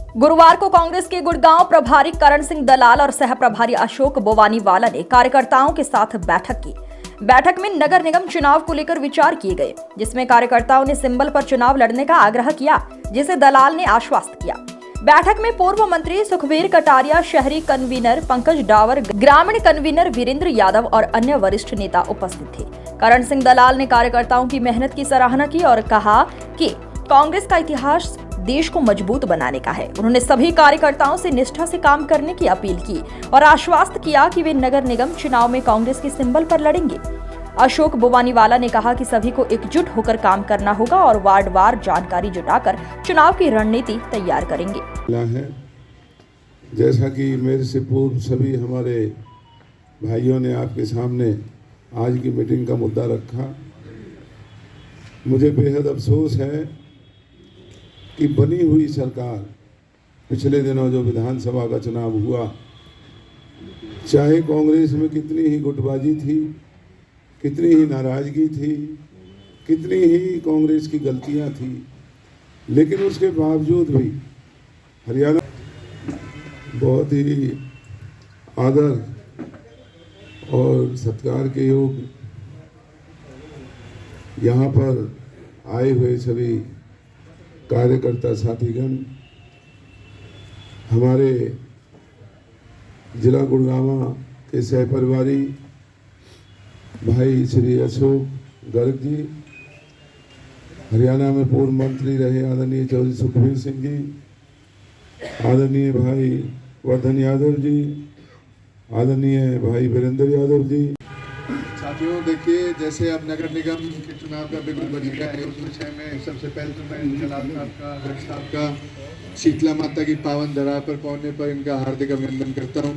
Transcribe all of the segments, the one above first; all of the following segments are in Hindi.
गुरुवार को कांग्रेस के गुड़गांव प्रभारी करण सिंह दलाल और सह प्रभारी अशोक बोवानीवाला ने कार्यकर्ताओं के साथ बैठक की। बैठक में नगर निगम चुनाव को लेकर विचार किए गए, जिसमें कार्यकर्ताओं ने सिंबल पर चुनाव लड़ने का आग्रह किया, जिसे दलाल ने आश्वस्त किया। बैठक में पूर्व मंत्री सुखबीर कटारिया, शहरी कन्वीनर पंकज डावर, ग्रामीण कन्वीनर वीरेंद्र यादव और अन्य वरिष्ठ नेता उपस्थित थे। करण सिंह दलाल ने कार्यकर्ताओं की मेहनत की सराहना की और कहा कि कांग्रेस का इतिहास देश को मजबूत बनाने का है। उन्होंने सभी कार्यकर्ताओं से निष्ठा से काम करने की अपील की और आश्वस्त किया कि वे नगर निगम चुनाव में कांग्रेस के सिंबल पर लड़ेंगे। अशोक बोवानीवाला ने कहा कि सभी को एकजुट होकर काम करना होगा और वार्डवार जानकारी जुटाकर चुनाव की रणनीति तैयार करेंगे। जैसा कि मेरे से पूर्व सभी हमारे भाइयों ने आपके सामने आज की मीटिंग का मुद्दा रखा, मुझे बेहद अफसोस है कि बनी हुई सरकार, पिछले दिनों जो विधानसभा का चुनाव हुआ, चाहे कांग्रेस में कितनी ही गुटबाजी थी, कितनी ही नाराजगी थी, कितनी ही कांग्रेस की गलतियां थी, लेकिन उसके बावजूद भी हरियाणा बहुत ही आदर और सत्कार के योग यहाँ पर आए हुए सभी कार्यकर्ता साथीगण, हमारे जिला गुड़गांव के सहप्रभारी भाई श्री अशोक गर्ग जी, हरियाणा में पूर्व मंत्री रहे आदरणीय चौधरी सुखबीर सिंह जी, आदरणीय भाई वर्धन यादव जी, आदरणीय भाई वीरेंद्र यादव जी। साथियों, देखिए, जैसे अब नगर निगम के चुनाव का बिल्कुल बजट है, उस विषय में सबसे पहले तो मैं जलाल साहब का, गर्ग साहब का शीतला माता की पावन धरा पर पहुंचने पर इनका हार्दिक अभिनंदन करता हूं।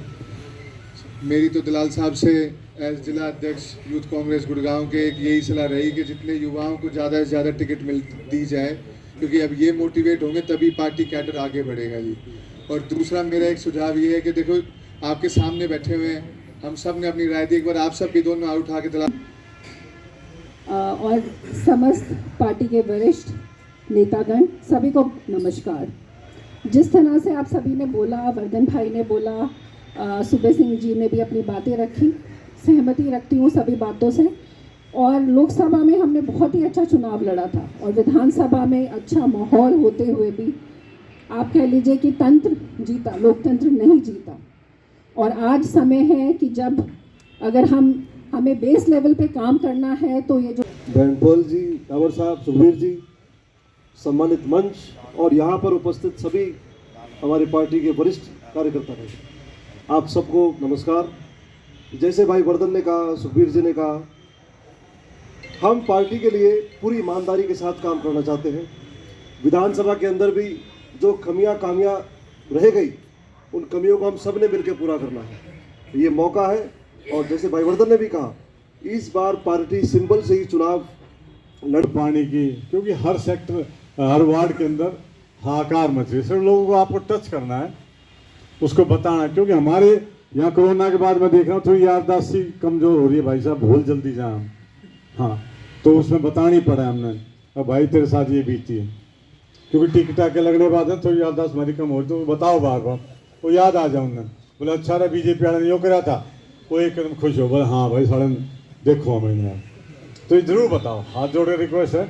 मेरी तो दलाल साहब से एज जिला अध्यक्ष यूथ कांग्रेस गुड़गांव के एक यही सलाह रही कि जितने युवाओं को ज़्यादा से ज़्यादा टिकट दी जाए, क्योंकि अब ये मोटिवेट होंगे तभी पार्टी कैडर आगे बढ़ेगा जी। और दूसरा मेरा एक सुझाव ये है कि देखो, आपके सामने बैठे हुए हैं, हम सब ने अपनी राय दी, एक बार आप सब भी दोनों हाथ उठा के दलाल और समस्त पार्टी के वरिष्ठ नेतागण सभी को नमस्कार। जिस तरह से आप सभी ने बोला, वर्धन भाई ने बोला, सुबह सिंह जी ने भी अपनी बातें रखी, सहमति रखती हूँ सभी बातों से। और लोकसभा में हमने बहुत ही अच्छा चुनाव लड़ा था और विधानसभा में अच्छा माहौल होते हुए भी आप कह लीजिए कि तंत्र जीता, लोकतंत्र नहीं जीता। और आज समय है कि जब अगर हमें बेस लेवल पे काम करना है तो ये जो बैंडपोल जी, डावर साहब, सुखबीर जी, सम्मानित मंच और यहाँ पर उपस्थित सभी हमारी पार्टी के वरिष्ठ कार्यकर्ता हैं, आप सबको नमस्कार। जैसे भाई वर्धन ने कहा, सुखबीर जी ने कहा, हम पार्टी के लिए पूरी ईमानदारी के साथ काम करना चाहते हैं। विधानसभा के अंदर भी जो कामियां रह गई, उन कमियों को हम सब ने मिलकर पूरा करना है। ये मौका है। और जैसे भाई वर्धन ने भी कहा, इस बार पार्टी सिंबल से ही चुनाव लड़ पाने की, क्योंकि हर सेक्टर, हर वार्ड के अंदर हाहाकार मच रही है। सब लोगों को आपको टच करना है, उसको बताना है। क्योंकि हमारे यहाँ कोरोना के बाद मैं देख रहा हूँ थोड़ी याददाश्त कमज़ोर हो रही है भाई साहब, भूल जल्दी जाए। हाँ, तो उसमें बतानी पड़ा हमने, अब भाई तेरे साथ ये बीती है, क्योंकि टिकट के लगने के बाद थोड़ी याददाश्त हमारी कम हो, तो बताओ बार बार, वो याद आ जाओ। उन्होंने बोला अच्छा रहा, बीजेपी वाला नहीं करा था, वो एकदम खुश हो, बोला हाँ भाई साढ़े देखो हमें यार, तो ये जरूर बताओ। हाथ जोड़े रिक्वेस्ट है,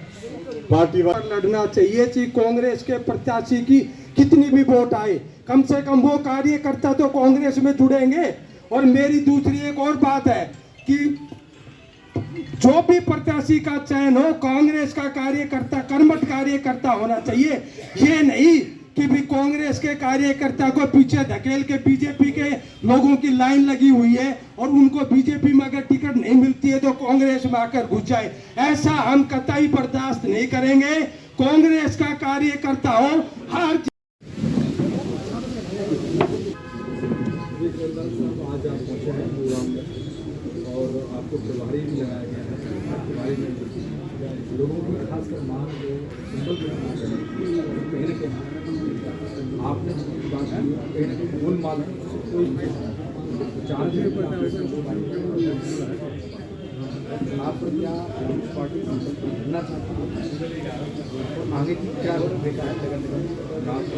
पार्टी लड़ना चाहिए कि कांग्रेस के प्रत्याशी की कितनी भी वोट आए, कम से कम वो कार्यकर्ता तो कांग्रेस में जुड़ेंगे। और मेरी दूसरी एक और बात है कि जो भी प्रत्याशी का चयन हो, कांग्रेस का कार्यकर्ता, कर्मठ कार्यकर्ता होना चाहिए। ये नहीं कि भी कांग्रेस के कार्यकर्ता को पीछे धकेल के बीजेपी के लोगों की लाइन लगी हुई है और उनको बीजेपी में अगर टिकट नहीं मिलती है तो कांग्रेस में आकर घुस जाए, ऐसा हम कतई बर्दाश्त नहीं करेंगे। कांग्रेस का कार्यकर्ता हो, हर और आपको प्रभारी भी लगाया गया है। प्रभारी में लोगों की खासकर मांग जो सिंबल कहीं ना कहीं आपने बात कहीं ना कहीं मूल मांग कोई चार्ज चुनाव पर क्या पार्टी करना चाहती है और आगे की क्या देखा है नगर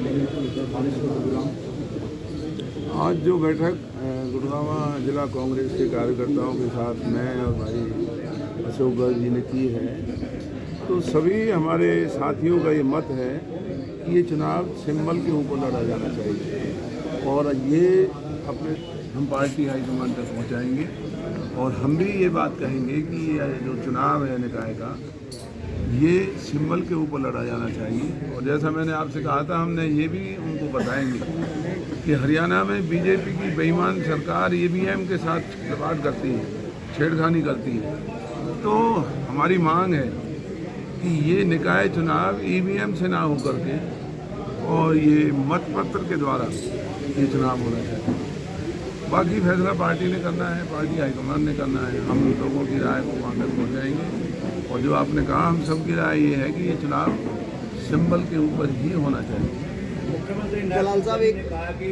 निगम चुनाव को लेकर? आज जो बैठक गुड़गांव जिला कांग्रेस के कार्यकर्ताओं के साथ मैं और भाई अशोक गर्ग जी ने की है, तो सभी हमारे साथियों का ये मत है कि ये चुनाव सिंबल के ऊपर लड़ा जाना चाहिए और ये अपने हम पार्टी हाईकमान तक पहुंचाएंगे और हम भी ये बात कहेंगे कि ये जो चुनाव है निकाय का ये सिंबल के ऊपर लड़ा जाना चाहिए। और जैसा मैंने आपसे कहा था, हमने ये भी उनको बताएंगे कि हरियाणा में बीजेपी की बेईमान सरकार ईवीएम के साथ खिलवाड़ करती है, छेड़खानी करती है। तो हमारी मांग है कि ये निकाय चुनाव ईवीएम से ना होकर के और ये मतपत्र के द्वारा ये चुनाव होना चाहिए। बाकी फैसला पार्टी ने करना है, पार्टी हाईकमान ने करना है। हम लोगों की राय को वहाँ तक पहुँचाएंगे और जो आपने कहा, हम सबकी राय ये है कि ये चुनाव सिंबल के ऊपर ही होना चाहिए। मुख्यमंत्री दलाल साहब ने कहा कि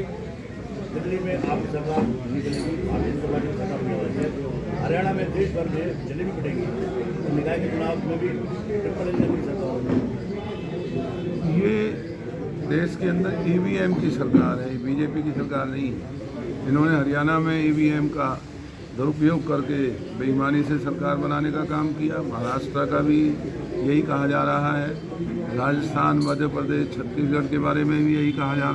दिल्ली में आप सरकार नहीं चलेगी, भारतीय जनता पार्टी सरकार होने वाली है, हरियाणा में देश भर में चली भी पड़ेगी, तो निकाय के चुनाव में भी ट्रिपल इंजन की सरकार होगी। ये देश के अंदर ईवीएम की सरकार है, बीजेपी की सरकार नहीं है। इन्होंने हरियाणा में ईवीएम का दुरुपयोग करके बेईमानी से सरकार बनाने का काम किया। महाराष्ट्र का भी यही कहा जा रहा है, राजस्थान, मध्य प्रदेश, छत्तीसगढ़ के बारे में भी यही कहा जा रहा है।